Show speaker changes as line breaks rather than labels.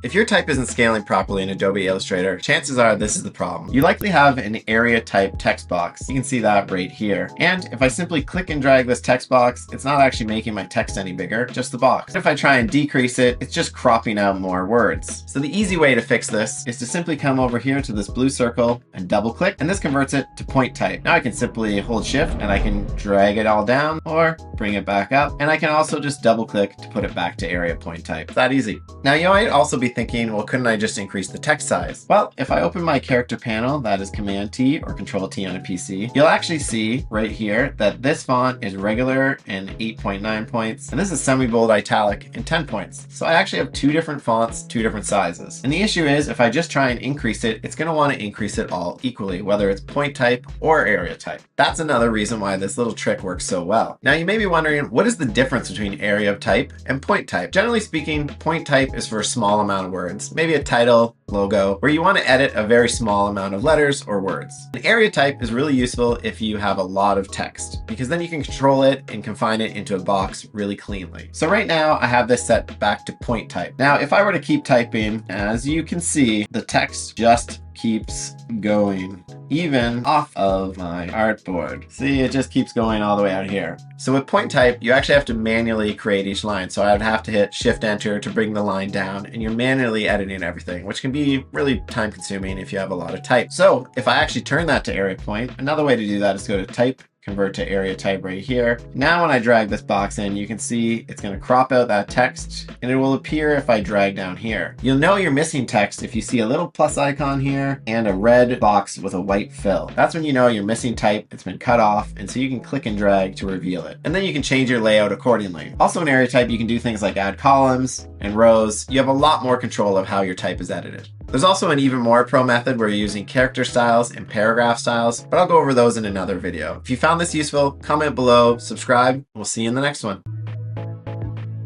If your type isn't scaling properly in Adobe Illustrator, chances are this is the problem. You likely have an area type text box. You can see that right here. And if I simply click and drag this text box, it's not actually making my text any bigger, just the box. If I try and decrease it, it's just cropping out more words. So the easy way to fix this is to simply come over here to this blue circle and double click, and this converts it to point type. Now I can simply hold shift and I can drag it all down or bring it back up. And I can also just double click to put it back to area point type. It's that easy. Now you might also be thinking, well, couldn't I just increase the text size? Well, if I open my character panel, that is Command T or Control T on a PC, you'll actually see right here that this font is regular in 8.9 points, and this is semi-bold italic in 10 points. So I actually have two different fonts, two different sizes. And the issue is if I just try and increase it, it's going to want to increase it all equally, whether it's point type or area type. That's another reason why this little trick works so well. Now you may be wondering, what is the difference between area type and point type? Generally speaking, point type is for a small amount of words, maybe a title, logo, where you want to edit a very small amount of letters or words. An area type is really useful if you have a lot of text, because then you can control it and confine it into a box really cleanly. So right now I have this set back to point type. Now if I were to keep typing, as you can see, the text just keeps going, even off of my artboard. See, it just keeps going all the way out here. So with point type, you actually have to manually create each line. So I would have to hit Shift Enter to bring the line down, and you're manually editing everything, which can be really time consuming if you have a lot of type. So if I actually turn that to area point, another way to do that is to go to Type, convert to area type right here. Now when I drag this box in, you can see it's going to crop out that text, and it will appear if I drag down here. You'll know you're missing text if you see a little plus icon here and a red box with a white fill. That's when you know you're missing type, it's been cut off, and so you can click and drag to reveal it. And then you can change your layout accordingly. Also in area type, you can do things like add columns and rows. You have a lot more control of how your type is edited. There's also an even more pro method where you're using character styles and paragraph styles, but I'll go over those in another video. If you found this useful, comment below, subscribe, and we'll see you in the next one.